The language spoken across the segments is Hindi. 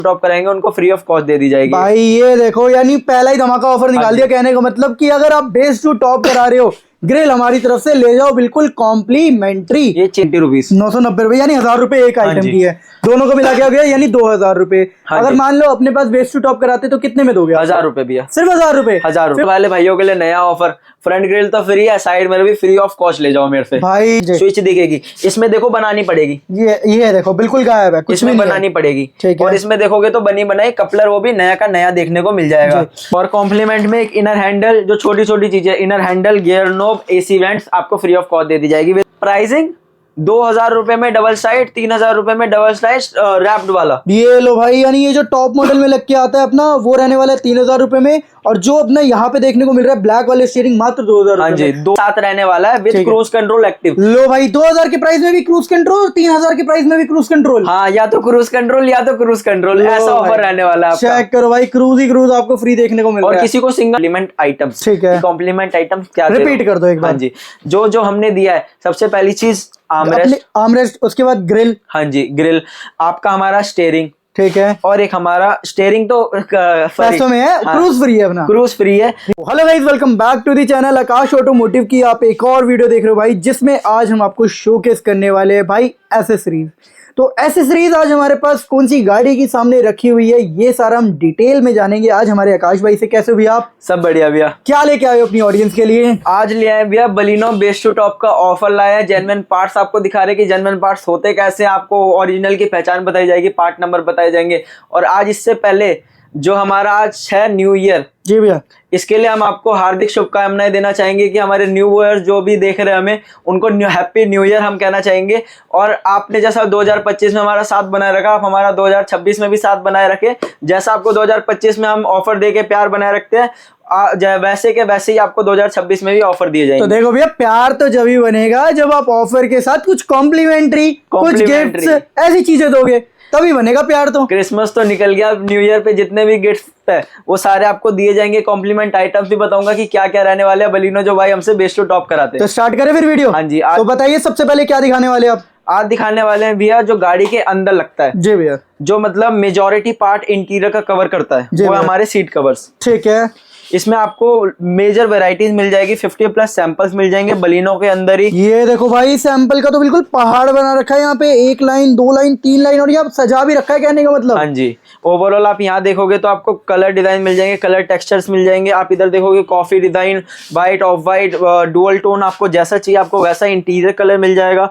टॉप कराएंगे उनको फ्री ऑफ कॉस्ट दे दी जाएगी। भाई ये देखो, यानी पहला ही धमाका ऑफर निकाल दिया। कहने का मतलब कि अगर आप बेस टू टॉप करा रहे हो ग्रिल हमारी तरफ से ले जाओ बिल्कुल कॉम्प्लीमेंट्री। ये 80 रुपीज 990 रुपए यानी 1000 रुपए एक आइटम की है। दोनों को मिला के आ गया यानी 2000 रुपए। अगर मान लो अपने पास बेस टू टॉप कराते तो कितने में दोगे? 1000 रुपए भैया, सिर्फ 1000 रुपए। 1000 रुपए वाले भाइयों के लिए नया ऑफर, फ्रंट ग्रिल तो फ्री है, साइड में भी फ्री ऑफ कॉस्ट ले जाओ मेरे से। भाई स्विच दिखेगी, इसमें देखो बनानी पड़ेगी। ये देखो बिल्कुल गायब है, कुछ इसमें बनानी पड़ेगी। और इसमें देखोगे तो बनी बनाई कपलर वो भी नया का नया देखने को मिल जाएगा। और कॉम्प्लीमेंट में एक इनर हैंडल, जो छोटी छोटी चीजें, inner handle, gear knob, AC vents आपको फ्री ऑफ कॉस्ट दे दी जाएगी। प्राइसिंग 2000 रुपए में डबल साइड, 3000 रुपए में डबल साइड रैप्ड वाला। ये लो भाई, यानी ये जो टॉप मॉडल में लग के आता है अपना वो रहने वाला है 3000 रुपए में। और जो अपना यहाँ पे देखने को मिल रहा है ब्लैक वाले स्टीयरिंग मात्र 2000। हाँ जी, 2 साथ रहने वाला है विद क्रूज कंट्रोल एक्टिव। लो भाई, 2000 के प्राइस में भी क्रूज कंट्रोल, 3000 के प्राइस में भी क्रूज कंट्रोल। हाँ, या तो क्रूज कंट्रोल या तो क्रूज कंट्रोल, ऐसा ऑफर रहने वाला है। चेक करो भाई, क्रूज ही क्रूज आपको फ्री देखने को मिल रहा है। और किसी को सिंगल कॉम्प्लीमेंट आइटम्स, ठीक है, कॉम्प्लीमेंट आइटम्स क्या रिपीट कर दो एक बार। हाँ जी, जो हमने दिया है, सबसे पहली चीज आर्मरेस्ट, उसके बाद ग्रिल। हाँ जी, ग्रिल आपका, हमारा स्टीयरिंग, ठीक है, और एक हमारा स्टीयरिंग तो पैसों में है, क्रूज फ्री है अपना, क्रूज फ्री है। Hello guys, welcome back to the channel Aakash automotive की आप एक और वीडियो देख रहे हो भाई, जिसमें आज हम आपको शोकेस करने वाले हैं भाई एसेसरीज। तो एसेसरीज आज हमारे पास कौन सी गाड़ी की सामने रखी हुई है, ये सारा हम डिटेल में जानेंगे आज हमारे आकाश भाई से। कैसे हो भैया आप? सब बढ़िया भैया। क्या लेके आए हो अपनी ऑडियंस के लिए? आज ले आए भैया बलिनो बेस टू टॉप का ऑफर लाया है। जेन्युइन पार्ट्स आपको दिखा रहे कि जेन्युइन पार्ट्स होते कैसे, आपको ओरिजिनल की पहचान बताई जाएगी, पार्ट नंबर बताए जाएंगे। और आज इससे पहले जो हमारा आज है न्यू ईयर, जी भैया, इसके लिए हम आपको हार्दिक शुभकामनाएं देना चाहेंगे कि हमारे न्यू व्यूअर्स जो भी देख रहे हैं हमें, उनको हैप्पी न्यू ईयर हम कहना चाहेंगे। और आपने जैसा 2025 में हमारा साथ बनाए रखा, आप हमारा 2026 में भी साथ बनाए रखे। जैसा आपको 2025 में हम ऑफर देके प्यार बनाए रखते हैं, वैसे के वैसे ही आपको 2026 में भी ऑफर दिए जाएंगे। तो देखो भैया, प्यार तो जब ही बनेगा जब आप ऑफर के साथ कुछ कॉम्प्लीमेंट्री, कुछ गिफ्ट्स, ऐसी चीजें दोगे, तभी बनेगा प्यार। तो क्रिसमस तो निकल गया, न्यू ईयर पे जितने भी गिफ्ट है वो सारे आपको दिए जाएंगे। कॉम्प्लीमेंट आइटम्स भी बताऊंगा कि क्या क्या रहने वाले हैं बलिनो जो भाई हमसे बेस टू टॉप कराते हैं। तो स्टार्ट करें फिर वीडियो। हाँ जी, तो बताइए सबसे पहले क्या दिखाने वाले आप? आज दिखाने वाले हैं भैया जो गाड़ी के अंदर लगता है। जी भैया, जो मतलब मेजॉरिटी पार्ट इंटीरियर का कवर करता है, वो हमारे सीट कवर्स। ठीक है, इसमें आपको मेजर वैरायटीज मिल जाएगी, 50+ सैंपल्स मिल जाएंगे बलिनो के अंदर ही। ये देखो भाई, सैंपल का तो बिल्कुल पहाड़ बना रखा है यहाँ पे, 1 लाइन 2 लाइन 3 लाइन, और यहाँ सजा भी रखा है कहने का मतलब। हाँ जी, ओवरऑल आप यहाँ देखोगे तो आपको कलर डिजाइन मिल जाएंगे, कलर टेक्सचर्स मिल जाएंगे। आप इधर देखोगे coffee design, white, of white, dual tone, आपको जैसा चाहिए आपको वैसा इंटीरियर कलर मिल जाएगा।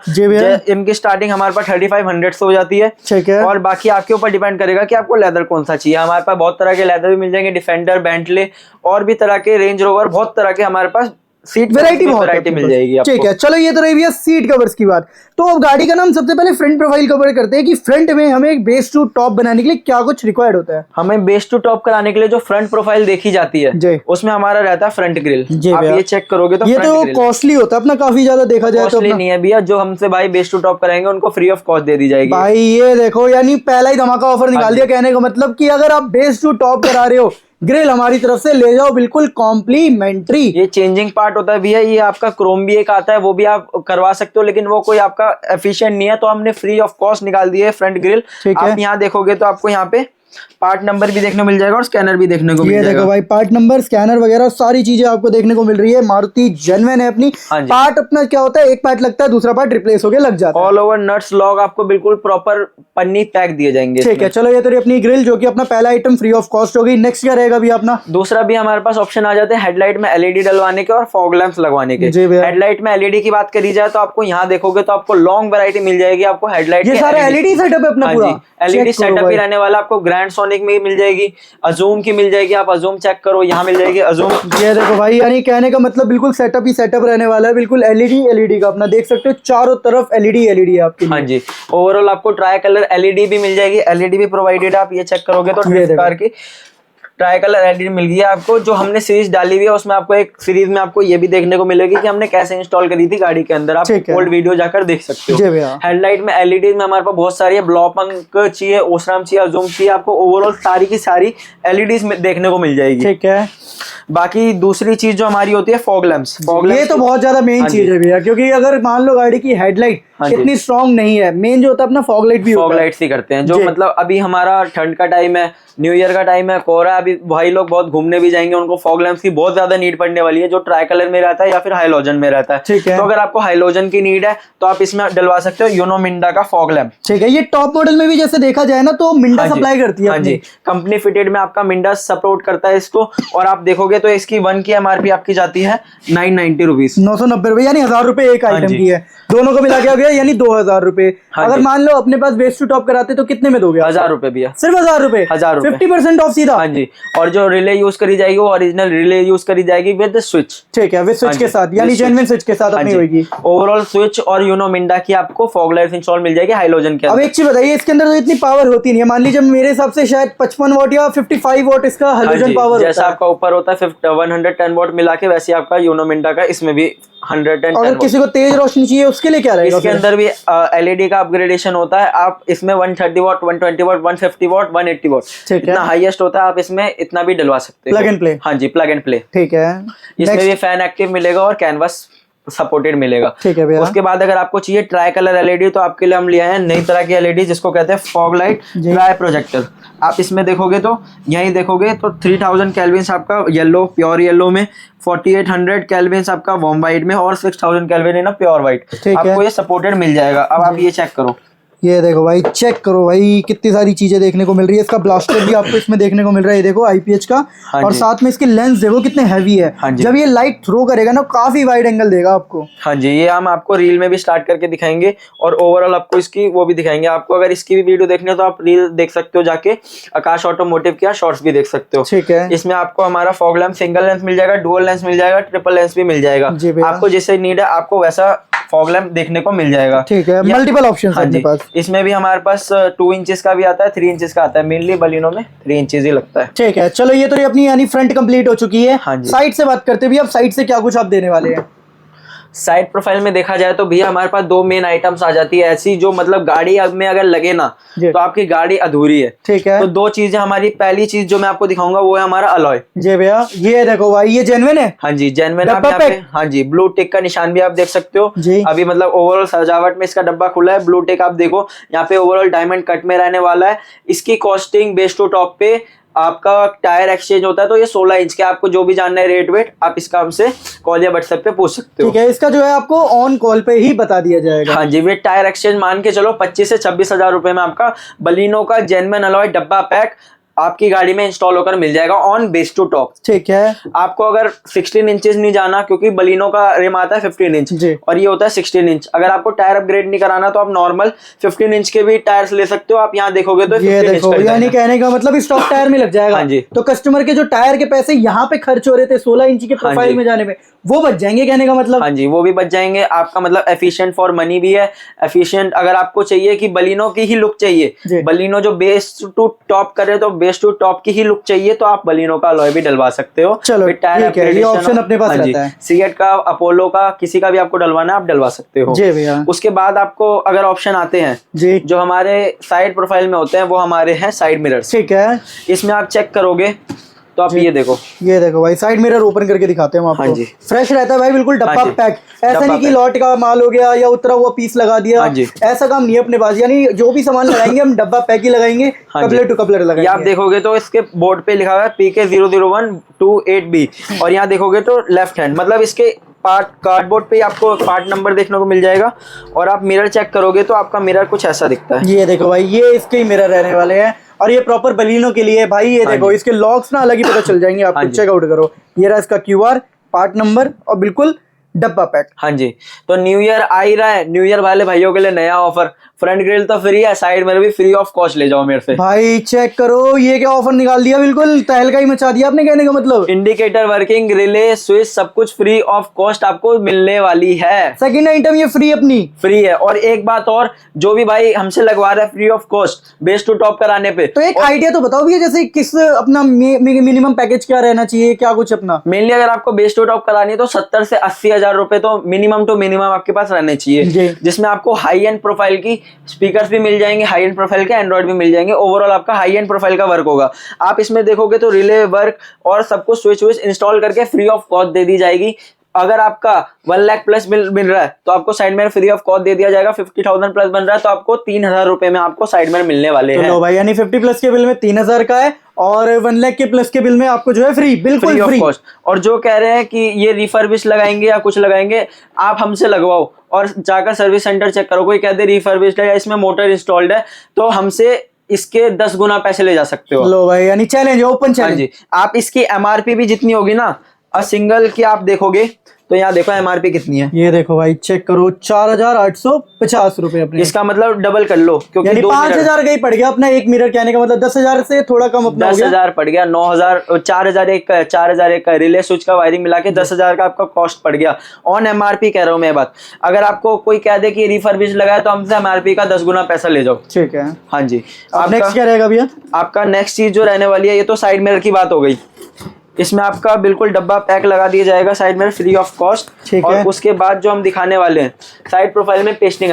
इनकी स्टार्टिंग हमारे पास 3500 से हो जाती है। ठीक है, और बाकी आपके ऊपर डिपेंड करेगा कि आपको लेदर कौन सा चाहिए। हमारे पास बहुत तरह के लेदर भी मिल जाएंगे, डिफेंडर, बेंटले और भी तरह के, रेंज रोवर, बहुत तरह के हमारे पास सीट वैरायटी मिल जाएगी आपको। ठीक है, चलो ये तो रही भैया सीट कवर्स की बात। तो अब गाड़ी का नाम सबसे पहले फ्रंट प्रोफाइल कवर करते हैं कि फ्रंट में हमें एक बेस टू टॉप बनाने के लिए क्या कुछ रिक्वायर्ड होता है। हमें बेस टू टॉप कराने के लिए जो फ्रंट प्रोफाइल देखी जाती है उसमें हमारा रहता है फ्रंट ग्रिल। आप ये चेक करोगे तो ये तो कॉस्टली होता है अपना, काफी ज्यादा देखा जाए तो। कॉस्टली नहीं है भैया, जो हमसे भाई बेस टू टॉप कराएंगे उनको फ्री ऑफ कॉस्ट दे दी जाएगी। भाई ये देखो, यानी पहला ही धमाका ऑफर निकाल दिया। कहने का मतलब कि अगर आप बेस टू टॉप करा रहे हो ग्रिल हमारी तरफ से ले जाओ बिल्कुल कॉम्प्लीमेंट्री। ये चेंजिंग पार्ट होता है भैया, ये आपका क्रोम भी एक आता है, वो भी आप करवा सकते हो, लेकिन वो कोई आपका एफिशिएंट नहीं है, तो हमने फ्री ऑफ कॉस्ट निकाल दिया है फ्रंट ग्रिल। आप यहाँ देखोगे तो आपको यहाँ पे पार्ट नंबर भी देखने को मिल जाएगा और स्कैनर भी देखने को मिल जाएगा। देखो भाई, पार्ट नंबर, स्कैनर वगैरह सारी चीजें आपको देखने को मिल रही है। मारुति जेन्युइन है अपनी। पार्ट अपना क्या होता है, एक पार्ट लगता है, दूसरा पार्ट रिप्लेस होकर लग जाता है। ऑल ओवर नट्स लॉक आपको बिल्कुल प्रॉपर पन्नी पैक दिए जाएंगे। ठीक है, चलो ये तो अपनी ग्रिल जो कि अपना पहला आइटम फ्री ऑफ कॉस्ट होगी। नेक्स्ट क्या रहेगा भी अपना? दूसरा भी हमारे पास ऑप्शन आ जाते हैं हेडलाइट में एलईडी डलवाने के और फॉग लैंप्स लगवाने के। हेडलाइट में एलईडी की बात करी जाए तो आपको यहाँ देखोगे तो आपको लॉन्ग वैरायटी मिल जाएगी। आपको हेडलाइट ये सारा एलईडी सेटअप है अपना पूरा, एलईडी सेटअप ही रहने वाला। आपको ग्रैंड सोनिक में मिल जाएगी, अजूम की मिल जाएगी। आप अजूम चेक करो, यहाँ मिल जाएगी अजूम। ये देखो भाई, यानी कहने का मतलब बिल्कुल सेटअप ही सेटअप रहने वाला है, बिल्कुल एलईडी का अपना देख सकते हो, चारों तरफ एलईडी है आपकी। हाँ जी, ओवरऑल आपको ट्राई कलर एलईडी भी मिल जाएगी, एलईडी भी प्रोवाइडेड। आप ये चेक करोगे तो कार की ट्राई कलर एलईडी मिल गई है आपको। जो हमने सीरीज डाली हुई है उसमें आपको एक सीरीज में आपको ये भी देखने को मिलेगी कि हमने कैसे इंस्टॉल करी थी गाड़ी के अंदर। आप ओल्ड वीडियो जाकर देख सकते हो। हेडलाइट में एलईडी में हमारे पास बहुत सारी है, ब्लॉपंक चाहिए, ओसराम चाहिए, अजूम चाहिए, आपको ओवरऑल सारी की सारी एलईडीज देखने को मिल जाएगी। ठीक है, बाकी दूसरी चीज जो हमारी होती है फॉग लैंप्स। ये तो बहुत ज्यादा मेन चीज है भैया, क्योंकि अगर मान लो गाड़ी की हेडलाइट हाँ जी। इतनी स्ट्रांग नहीं है। मेन जो होता है अपना फॉग लाइट भी फॉग होता है। लाइट्स ही करते हैं जो जी। मतलब अभी हमारा ठंड का टाइम है, न्यू ईयर का टाइम है, कोहरा, अभी भाई लोग बहुत घूमने भी जाएंगे, उनको फॉग लैंप्स की बहुत ज्यादा नीड पड़ने वाली है, जो ट्राई कलर में रहता है या फिर हाइलोजन में रहता है। ठीक है। तो अगर आपको हाइलोजन की नीड है तो आप इसमें डलवा सकते हो यूनो मिंडा का फॉग लैंप। ठीक है। ये टॉप मॉडल में भी जैसे देखा जाए ना तो मिंडा हाँ जी। सप्लाई करती है हाँ अपनी। जी, कंपनी फिटेड में आपका मिंडा सपोर्ट करता है इसको। और आप देखोगे तो इसकी 1 की एमआरपी आपकी जाती है 990 रुपीज। 990 रुपए, यानी 1000 रुपए एक हाँ आइटम जी। की है। दोनों को मिला के हो गया यानी 2000 रुपए। हाँ अगर जी। मान लो अपने पास बेस टू टॉप कराते तो कितने में दोगे? 1000 रुपए भैया, सिर्फ 1000 रुपए। 1000 रुपए 50% ऑफ सीधा। हाँ जी। और जो रिले यूज करी जाएगी वो ओरिजिनल रिले यूज करी जाएगी विद स्विच। ठीक है, विद स्विच के साथ, यानी जेन्युइन स्विच के साथ अपनी होगी। ओवरऑल स्विच और यूनो मिंडा की आपको फॉग लाइट्स इंस्टॉल मिल जाएगी हाइलोजन के अब अंदर। एक चीज बताइए, इसके अंदर तो इतनी पावर होती नहीं है। मान लीजिए मेरे हिसाब से शायद 55 वॉट या 55 वॉट इसका हाँ हाइलोजन जी, पावर जैसा होता है। आपका ऊपर होता है 110 वॉट मिला के, वैसे आपका यूनो मिंडा का इसमें भी 110 अगर किसी को तेज रोशनी चाहिए उसके लिए क्या रहेगा? इसके अंदर भी एलईडी का अपग्रेडेशन होता है। आप इसमें 130 वॉट, 120 वॉट, 150 वॉट, 180 वॉट, ठीक है। इतना हाईएस्ट होता है। आप इसमें इतना भी डलवा सकते हो। Plug and play. हाँ जी, प्लग एंड प्ले। ठीक है। इसमें भी फैन एक्टिव मिलेगा और कैनवास सपोर्टेड मिलेगा। ठीक है भैया। उसके बाद अगर आपको चाहिए ट्राई कलर एलईडी तो आपके लिए हम ले आए हैं नई तरह की एलईडी जिसको कहते हैं फॉग लाइट ट्राई प्रोजेक्टर। आप इसमें देखोगे तो यहीं देखोगे तो 3000 केल्विन आपका येलो, प्योर येलो में, 4800 केल्विन आपका वार्म वाइट में और 6000 केल्विन इन प्योर वाइट। आपको ये सपोर्टेड मिल जाएगा। अब आप ये चेक करो, ये देखो भाई, चेक करो भाई, कितनी सारी चीजें देखने को मिल रही है। इसका ब्लास्टर भी आपको इसमें देखने को मिल रहा है, ये देखो आईपीएच का। हाँ और जी। साथ में इसके लेंस देखो कितने हैवी है। हाँ जी। जब ये लाइट थ्रो करेगा ना काफी वाइड एंगल देगा आपको। हाँ जी, ये हम आपको रील में भी स्टार्ट करके दिखाएंगे और ओवरऑल आपको इसकी वो भी दिखाएंगे। आपको अगर इसकी भी वीडियो देखनी हो तो आप रील देख सकते हो जाके, आकाश ऑटोमोटिव के शॉर्ट्स भी देख सकते हो। ठीक है। इसमें आपको हमारा फॉग लैंप सिंगल लेंस मिल जाएगा, डुअल लेंस मिल जाएगा, ट्रिपल लेंस भी मिल जाएगा। जी भैया। आपको जैसे नीड है आपको वैसा फॉग लैंप देखने को मिल जाएगा। ठीक है, मल्टीपल ऑप्शन हाँ है अपने जी। पास। इसमें भी हमारे पास 2 इंचेस का भी आता है, 3 इंचेस का आता है। मेनली बलिनो में 3 इंचेस ही लगता है। ठीक है, चलो ये तो ये अपनी यानी फ्रंट कंप्लीट हो चुकी है। हाँ जी। साइड से बात करते भी, अब साइड से क्या कुछ आप देने वाले हैं? साइड प्रोफाइल में देखा जाए तो भैया हमारे पास 2 मेन आइटम्स आ जाती है ऐसी, जो मतलब गाड़ी में अगर लगे ना जी। तो आपकी गाड़ी अधूरी है। ठीक है। तो 2 चीजें हमारी, पहली चीज जो मैं आपको दिखाऊंगा वो है हमारा अलॉय। जी भैया, ये देखो भाई, ये जेन्युइन है। हाँ जी, जेन्युइन। आप डब्बा यहाँ पे पैक। हाँ जी, ब्लू टिक का निशान भी आप देख सकते हो जी। अभी, मतलब ओवरऑल सजावट में इसका डब्बा खुला है। ब्लू टिक आप देखो यहाँ पे ओवरऑल डायमंड कट में रहने वाला है। इसकी कॉस्टिंग बेस टू टॉप पे आपका टायर एक्सचेंज होता है तो ये 16 इंच के। आपको जो भी जानना है रेट वेट आप इसका हमसे कॉल या व्हाट्सएप पे पूछ सकते हो। ठीक है, इसका जो है आपको ऑन कॉल पे ही बता दिया जाएगा। हाँ जी, वेट टायर एक्सचेंज मान के चलो 25 से 26 हजार रुपए में आपका बलिनो का जेन्युइन अलॉय डब्बा पैक आपकी गाड़ी में इंस्टॉल होकर मिल जाएगा ऑन बेस टू टॉप। ठीक है। आपको अगर 16 इंचेस नहीं जाना, क्योंकि बलिनो का रिम आता है 15 इंच जी। और ये होता है 16 इंच। अगर आपको टायर अपग्रेड नहीं कराना तो आप नॉर्मल 15 इंच के भी टायर्स ले सकते हो। आप यहाँ देखोगे तो ये 15 इंच देखो, का यानी design है। कहने का मतलब स्टॉक टायर में लग जाएगा। हाँ जी। तो कस्टमर के जो टायर के पैसे यहाँ पे खर्च हो रहे थे 16 इंच के हाँ प्रोफाइल जी। में जाने में, वो बच जाएंगे कहने का मतलब। हाँ जी, वो भी बच जाएंगे। आपका मतलब एफिशिएंट फॉर मनी भी है। एफिशिएंट अगर आपको चाहिए कि बलिनो की ही लुक जी। चाहिए, बलिनो जो बेस टू टॉप करे तो बेस टू टॉप की ही लुक चाहिए तो आप बलिनो का अलॉय भी डलवा सकते हो। चलो फिर टायर ठीक है, ये ऑप्शन अपने पास हाँ जी, रहता है। सीएट का, अपोलो का, किसी का भी आपको डलवाना है आप डलवा सकते हो। जी भैया। उसके बाद आपको अगर ऑप्शन आते हैं जी। जो हमारे साइड प्रोफाइल में होते हैं वो हमारे हैं साइड मिरर्स। ठीक है। इसमें आप चेक करोगे तो आप ये देखो, ये देखो भाई, साइड मिरर ओपन करके दिखाते हैं हम आपको। हाँ जी। फ्रेश रहता है भाई, बिल्कुल डब्बा हाँ जी। पैक। ऐसा डब्बा नहीं कि पैक। लॉट का माल हो गया या उतरा हुआ पीस लगा दिया। हाँ जी। ऐसा काम नहीं है अपने पास, यानी जो भी सामान लगाएंगे हम डब्बा पैक ही लगाएंगे। हाँ जी। कपलर टू कपलर ये लगाएंगे। आप देखोगे तो इसके बोर्ड पे लिखा हुआ है PK00128B और यहाँ देखोगे तो लेफ्ट हैंड, मतलब इसके पार्ट कार्डबोर्ड पे आपको पार्ट नंबर देखने को मिल जाएगा। और आप मिरर चेक करोगे तो आपका मिरर कुछ ऐसा दिखता है। ये देखो भाई, ये इसके ही मिरर रहने वाले हैं और ये प्रॉपर बलिनो के लिए भाई। ये हाँ देखो जी। इसके लॉक्स ना अलग ही पता चल जाएंगे आपको। हाँ जी। चेकआउट करो, ये रहा इसका QR, पार्ट नंबर और बिल्कुल डब्बा पैक। हाँ जी, तो न्यू ईयर आ ही रहा है। न्यू ईयर वाले भाइयों के लिए नया ऑफर, फ्रंट ग्रिल तो फ्री है, साइड मिरर भी फ्री ऑफ कॉस्ट ले जाओ मेरे से। भाई चेक करो, ये क्या ऑफर निकाल दिया, बिल्कुल तहलका ही मचा दिया आपने कहने का मतलब। इंडिकेटर वर्किंग, रिले, स्विच सब कुछ फ्री ऑफ कॉस्ट आपको मिलने वाली है। सेकंड आइटम ये फ्री अपनी फ्री है। और एक बात और, जो भी भाई हमसे लगवा रहा है free of cost base to top कराने पे, तो एक आइडिया तो बताओ भैया, जैसे किस अपना मिनिमम पैकेज क्या रहना चाहिए, क्या कुछ अपना। मेनली अगर आपको बेस टू टॉप करानी है तो 70 से 80 हजार रुपए तो मिनिमम टू मिनिमम आपके पास रहने जी। चाहिए, जिसमें आपको हाई एंड प्रोफाइल की स्पीकर्स भी मिल जाएंगे, हाई एंड प्रोफाइल के एंड्रॉइड भी मिल जाएंगे। ओवरऑल आपका हाई एंड प्रोफाइल का वर्क होगा। आप इसमें देखोगे तो रिले वर्क और सब कुछ स्विच इंस्टॉल करके फ्री ऑफ कॉस्ट दे दी जाएगी। अगर आपका 1 लाख प्लस मिल रहा है तो आपको side mirror free of cost दे दिया जाएगा। 50,000 प्लस बन रहा है तो आपको 3,000 रुपए में आपको साइड मिरर मिलने वाले हैं। लो भाई, यानी 50 प्लस के बिल में 3,000 का है और 1 लाख के प्लस के बिल में आपको जो है फ्री, बिल्कुल फ्री। और जो कह रहे हैं कि ये रिफर्बिश लगाएंगे या कुछ लगाएंगे, आप हमसे लगवाओ और जाकर सर्विस सेंटर चेक करो। कोई कह दे रिफर्बिश है या इसमें मोटर इंस्टॉल्ड है तो हमसे इसके 10 गुना पैसे ले जा सकते हो। लो भाई, यानी चैलेंज, ओपन चैलेंज। जी, आप इसकी एमआरपी भी जितनी होगी ना, सिंगल की आप देखोगे तो यहाँ देखो एमआरपी कितनी है। ये देखो भाई, चेक करो, 4,850 रुपए अपने। इसका मतलब डबल कर लो, क्योंकि 5,000 का ही पड़ गया अपना एक मिरर, कहने का मतलब 10,000 से थोड़ा कम अपना 10,000 पड़ गया। 9,000, 4,001 का, 4,001 का रिले स्विच का वायरिंग मिला के 10,000 का आपका कॉस्ट पड़ गया। ऑन एमआरपी कह रहा हूँ मैं बात। अगर आपको कोई कह दे कि रिफर्बिश लगाया तो हमसे एमआरपी का 10 गुना पैसा ले जाओ। ठीक है। हाँ जी। अब नेक्स्ट क्या रहेगा भैया? आपका नेक्स्ट चीज जो रहने वाली है, ये तो साइड मिरर की बात हो गई। इसमें आपका बिल्कुल डब्बा पैक लगा दिया जाएगा साइड में फ्री ऑफ कॉस्ट। और उसके बाद जो हम दिखाने वाले हैं साइड प्रोफाइल में पेस्टिंग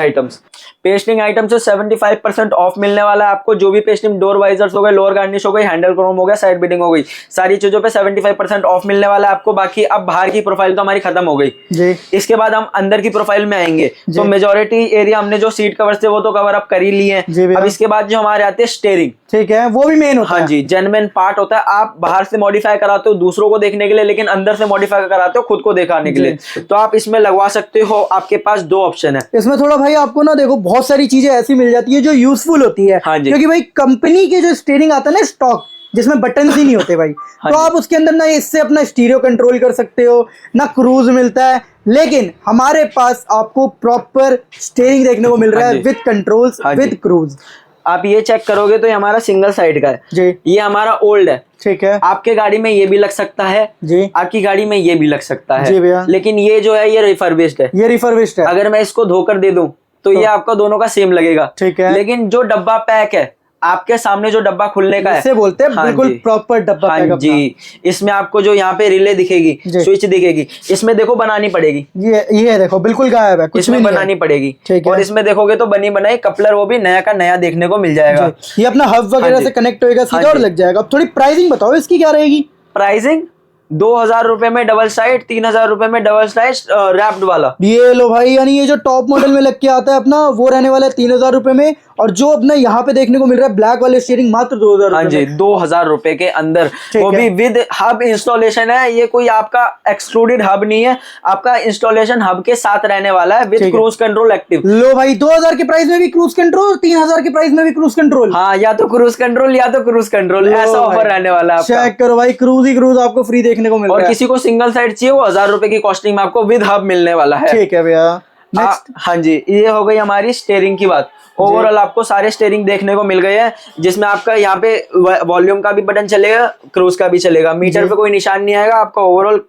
आइटम्स से 75% ऑफ मिलने वाला है आपको। जो भी पेस्टिंग, डोर वाइजर्स हो गए, लोअर गार्निश हो गई, हैंडल क्रोम हो गया, साइड बिडिंग हो गई, सारी चीजों पे 75% ऑफ मिलने वाला है आपको। बाकी अब बाहर की प्रोफाइल तो हमारी खत्म हो गई जी। इसके बाद हम अंदर की प्रोफाइल में आएंगे तो मेजोरिटी एरिया हमने जो सीट कवर थे वो तो कवर अप कर ही लिए हैं। अब इसके बाद जो हमारे आते हैं स्टीयरिंग, ठीक है, वो भी मेन होता है। हाँ जी, जेन्युइन पार्ट होता है। आप बाहर से मॉडिफाई कराते हो दूसरों को देखने के लिए, लेकिन अंदर से मॉडिफाई कराते हो खुद को दिखाने के लिए, तो आप इसमें लगवा सकते हो। आपके पास 2 ऑप्शन है इसमें। थोड़ा भाई आपको ना देखो, बहुत सारी चीजें ऐसी मिल जाती है जो यूजफुल होती है। हाँ जी। क्योंकि भाई कंपनी के जो स्टीयरिंग आता है ना स्टॉक, जिसमें बटन ही नहीं होते भाई हाँ तो आप उसके अंदर ना इससे अपना स्टीरियो कंट्रोल कर सकते हो, ना क्रूज मिलता है। लेकिन हमारे पास आपको प्रॉपर स्टीयरिंग देखने को मिल रहा है, विद कंट्रोल्स, विद क्रूज। आप ये चेक करोगे तो ये हमारा सिंगल साइड का है जी। ये हमारा ओल्ड है, ठीक है। आपके गाड़ी में ये भी लग सकता है जी, आपकी गाड़ी में ये भी लग सकता है जी भैया। लेकिन ये जो है ये रिफर्बिश्ड है, ये रिफर्बिश्ड है। अगर मैं इसको धोकर दे दूं तो ये आपका दोनों का सेम लगेगा, ठीक है। लेकिन जो डब्बा पैक है आपके सामने, जो डब्बा खुलने का है, इसे बोलते हैं बिल्कुल प्रॉपर डब्बा पैक। हाँ जी। इसमें आपको जो यहाँ पे रिले दिखेगी, स्विच दिखेगी, इसमें देखो बनानी पड़ेगी। ये देखो बिल्कुल गायब है, कुछ इसमें बनानी पड़ेगी। और इसमें देखोगे तो बनी बनाई कपलर वो भी नया का नया देखने को मिल जाएगा। ये अपना हब वगैरह से कनेक्ट होएगा सीधा और लग जाएगा। अब थोड़ी प्राइसिंग बताओ इसकी क्या रहेगी? प्राइसिंग 2,000 रुपए में डबल साइड, 3,000 रुपए में डबल साइड रैप्ड वाला। ये लो भाई, यानी ये जो टॉप मॉडल में लग के आता है अपना, वो रहने वाला है 3,000 रुपए में। और जो अपना यहाँ पे देखने को मिल रहा है ब्लैक वाले स्टीयरिंग, मात्र 2,000। हाँ जी, 2,000 रुपए के अंदर, वो भी विद हब इंस्टॉलेशन है। ये कोई आपका एक्सक्लूडेड हब नहीं है, आपका इंस्टॉलेशन हब के साथ रहने वाला है, विद क्रूज कंट्रोल एक्टिव। लो भाई, 2,000 के प्राइस में भी क्रूज कंट्रोल, 3,000 के प्राइस में भी क्रूज कंट्रोल। हाँ, या तो क्रूज कंट्रोल या तो क्रूज कंट्रोल, ऐसा ऑफर रहने वाला है। चेक करो भाई, क्रूज ही क्रूज आपको फ्री देखने को मिल रहा है। और किसी को सिंगल साइड चाहिए वो 1,000 रुपए की कॉस्टिंग में आपको विद हब मिलने वाला है। ठीक है भैया। हाँ जी, ये हो गई हमारी स्टीयरिंग की बात। ओवरऑल आपको सारे स्टीयरिंग देखने को मिल गए हैं, जिसमें आपका यहाँ पे वॉल्यूम का भी बटन चलेगा, क्रूज का भी चलेगा। मीटर पे कोई निशान नहीं आएगा आपका। ओवरऑल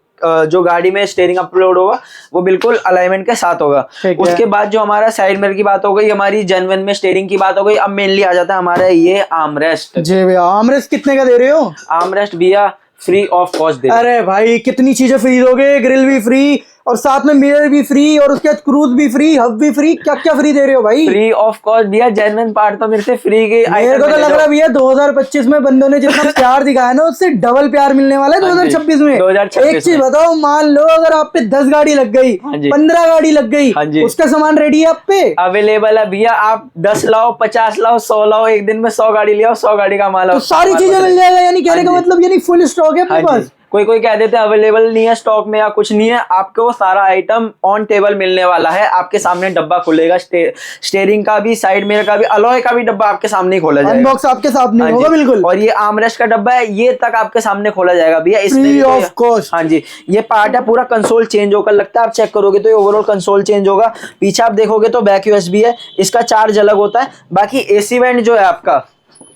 जो गाड़ी में स्टीयरिंग अपलोड होगा वो बिल्कुल अलाइनमेंट के साथ होगा। उसके बाद जो हमारा साइड मिरर की बात हो गई, हमारी जेन्युइन में स्टीयरिंग की बात हो गई। अब मेनली आ जाता है हमारा ये आर्मरेस्ट। जी भैया, आर्मरेस्ट कितने का दे रहे हो? आर्मरेस्ट भैया फ्री ऑफ कॉस्ट दे। अरे भाई, कितनी चीजें फ्री दोगे, ग्रिल भी फ्री और साथ में मिरर भी फ्री और उसके बाद क्रूज भी फ्री, हब भी फ्री, क्या क्या फ्री दे रहे हो भाई? फ्री ऑफ कॉस्ट भैया, जेन्युइन पार्ट तो मेरे से फ्री के। मेरे को तो लग रहा है भैया 2025 में बंदों ने जितना प्यार दिखाया ना, उससे डबल प्यार मिलने वाला है 2026 में। 2026 एक चीज बताओ, मान लो अगर आप पे 10 गाड़ी लग गई, 15 गाड़ी लग गई, उसका सामान रेडी है आप पे, अवेलेबल है भैया। आप 10 लाओ, 50 लाओ, 100 लाओ, एक दिन में 100 गाड़ी लिया, 100 गाड़ी का माल, तो सारी चीजें मिल जाएगा। यानी कहने का मतलब यानी फुल स्टॉक है अपने पास। कोई कह देते हैं अवेलेबल नहीं है स्टॉक में या कुछ नहीं है, आपको सारा आइटम ऑन टेबल मिलने वाला है। आपके सामने डब्बा खुलेगा, स्टीयरिंग का भी, साइड मिरर का भी, अलॉय का भी डब्बा आपके सामने ही खोला जाएगा। अनबॉक्स आपके सामने होगा बिल्कुल। और ये आर्मरेस्ट का डब्बा है, ये तक आपके सामने खोला जाएगा भैया, फ्री ऑफ कॉस्ट। हाँ जी, ये पार्ट है, पूरा कंसोल चेंज होकर लगता है। आप चेक करोगे तो ये ओवरऑल कंसोल चेंज होगा। पीछे आप देखोगे तो बैक यूएसबी है, इसका चार्ज अलग होता है। बाकी एसी वेंट जो है आपका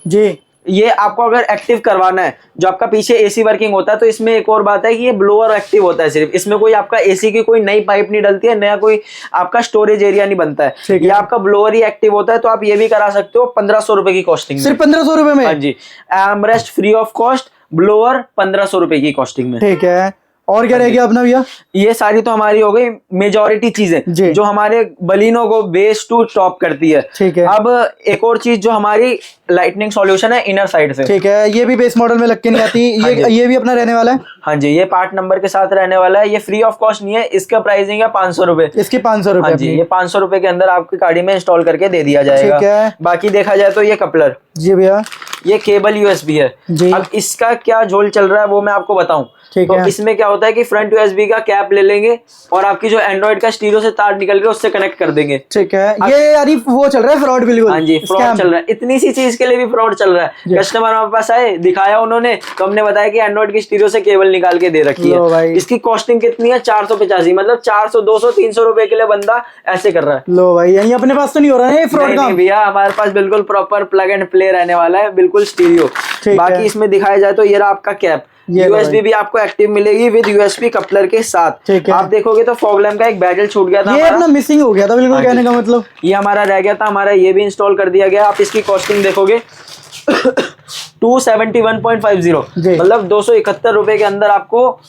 जी, ये आपको अगर एक्टिव करवाना है, जो आपका पीछे एसी वर्किंग होता है, तो इसमें एक और बात है कि ये ब्लोअर एक्टिव होता है सिर्फ। इसमें कोई आपका एसी की कोई नई पाइप नहीं डलती है, नया कोई आपका स्टोरेज एरिया नहीं बनता है। ये आपका ब्लोअर ही एक्टिव होता है। तो आप ये भी करा सकते हो 1,500 रुपए की कॉस्टिंग में। सिर्फ 1,500 रुपए में? हाँ जी, armrest free of cost, blower 1,500 रुपए की कॉस्टिंग में। ठीक है। और क्या रह गया अपना भैया? ये सारी तो हमारी हो गई मेजोरिटी जी। चीजें जो हमारे बलिनो को बेस टू टॉप करती है। ठीक है। अब एक और चीज जो हमारी लाइटनिंग सॉल्यूशन है इनर साइड से। ठीक है, ये भी बेस मॉडल में लग के नहीं आती। ये भी अपना रहने वाला है। हाँ जी, ये पार्ट नंबर के साथ रहने वाला है। ये फ्री ऑफ कॉस्ट नहीं है, इसका प्राइसिंग है 500 रुपए। इसकी 500 रुपए? हाँ जी, ये 500 रुपए के अंदर आपकी गाड़ी में इंस्टॉल करके दे दिया जाएगा। ठीक है। बाकी देखा जाए तो ये कपलर जी भैया, ये केबल यूएसबी है जी। अब इसका क्या झोल चल रहा है वो मैं आपको बताऊं। ठीक तो है। इसमें क्या होता है कि फ्रंट यूएसबी का कैप ले लेंगे और आपकी जो एंड्रॉइड का स्टीरियो से तार निकल के उससे कनेक्ट कर देंगे। ठीक है। ये यानी वो चल रहा है फ्रॉड, बिल्कुल। हाँ जी, फ्रॉड चल रहा है। इतनी सी चीज के लिए भी फ्रॉड चल रहा है। कस्टमर हमारे पास आए, दिखाया उन्होंने, तो हमने बताया कि एंड्रॉइड की स्टीरियो से केबल निकाल के दे रखी है। इसकी कॉस्टिंग कितनी है? 485, मतलब 400 200 300 रुपए के लिए बंदा ऐसे कर रहा है। लो भाई, यही अपने पास तो नहीं हो रहा है फ्रॉड का? भैया हमारे पास बिल्कुल प्रॉपर प्लग एंड प्ले रहने वाला है, बिल्कुल स्टीरियो। बाकी इसमें दिखाया जाए तो ये रहा आपका कैप। यूएसबी भी आपको एक्टिव मिलेगी विद यूएसबी कपलर के साथ। ठीक है। आप देखोगे तो फॉग लैम्प का एक बैटल छूट गया था, ये अपना मिसिंग हो गया था बिल्कुल। कहने का मतलब ये हमारा रह गया था, हमारा ये भी इंस्टॉल कर दिया गया। आप इसकी कॉस्टिंग देखोगे 271.50, मतलब 271 रुपए के अंदर आपको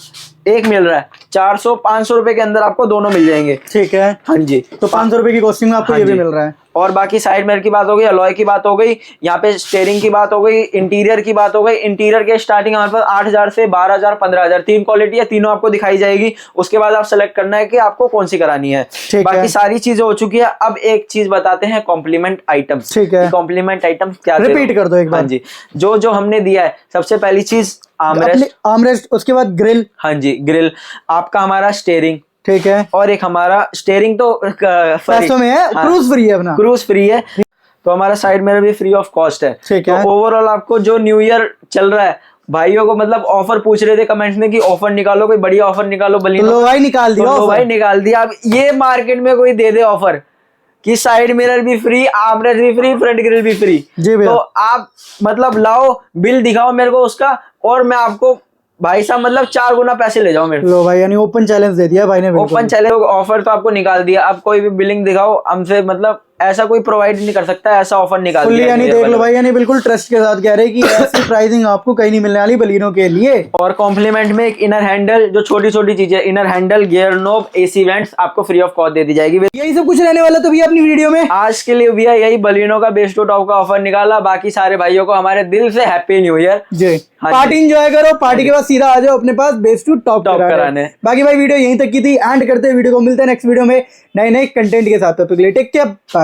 एक मिल रहा है। 400-500 रुपए के अंदर आपको दोनों मिल जाएंगे। ठीक है। हाँ जी, तो 500 रुपए की कॉस्टिंग में आपको ये भी मिल रहा है। और बाकी साइड मिरर की बात हो गई, अलॉय की बात हो गई, यहाँ पे स्टीयरिंग की बात हो गई, इंटीरियर की बात हो गई। इंटीरियर के स्टार्टिंग हमारे पास 8000 से 12000 15000 तीन क्वालिटी है, तीनों आपको दिखाई जाएगी। उसके बाद आप सेलेक्ट करना है कि आपको कौन सी करानी है। बाकी सारी चीजें हो चुकी है। अब एक चीज बताते हैं, कॉम्प्लीमेंट आइटम्स। ठीक है। कॉम्प्लीमेंट आइटम क्या, रिपीट कर दो एक बार। हाँ जी, जो हमने दिया है, सबसे पहली चीज आर्मरेस्ट, उसके बाद ग्रिल। हाँ जी, ग्रिल आपका, हमारा स्टीयरिंग। ठीक है। और एक हमारा स्टीयरिंग तो पैसों में है, क्रूज फ्री है अपना, क्रूज फ्री है। तो हमारा साइड मिरर भी फ्री ऑफ कॉस्ट है। ठीक है। तो ओवरऑल आपको जो न्यू ईयर चल रहा है, भाइयों को मतलब ऑफर पूछ रहे थे कमेंट्स में कि ऑफर निकालो, कोई बढ़िया ऑफर निकालो बलिनो। तो भाई निकाल दिया, तो भाई निकाल दिया। अब ये मार्केट में कोई दे दे ऑफर कि साइड मिरर भी फ्री, आर्मरेस्ट भी फ्री, फ्रंट ग्रिल भी फ्री, तो आप मतलब लाओ, बिल दिखाओ मेरे को उसका, और मैं आपको भाई साहब मतलब 4 गुना पैसे ले जाओ मेरे। लो भाई, यानी ओपन चैलेंज दे दिया भाई ने। ओपन चैलेंज ऑफर तो आपको निकाल दिया। अब कोई भी बिलिंग दिखाओ हमसे, मतलब ऐसा कोई प्रोवाइड नहीं कर सकता, ऐसा ऑफर निकाल दिया। यानी देख लो भाई, यानी बिल्कुल ट्रस्ट के साथ कह रहे हैं कि ऐसी प्राइसिंग आपको कहीं नहीं मिलने वाली बलिनो के लिए। और कॉम्प्लीमेंट में एक इनर हैंडल, जो छोटी छोटी चीजें, inner handle, gear knob, AC vents आपको फ्री ऑफ कॉस्ट दे दी जाएगी। यही सब कुछ रहने वाला तो भैया अपनी वीडियो में आज के लिए भैया यही बलिनो का बेस्ट टू टॉप का ऑफर निकाला। बाकी सारे भाइयों को हमारे दिल से हैप्पी न्यू ईयर जी। पार्टी एंजॉय करो, पार्टी के बाद सीधा आ जाओ अपने पास बेस्ट टू टॉप कराने। बाकी भाई वीडियो यहीं तक की थी, एंड करते हैं वीडियो को। मिलते हैं नेक्स्ट वीडियो में नए नए कंटेंट के साथ। तो टेक केयर, बाय।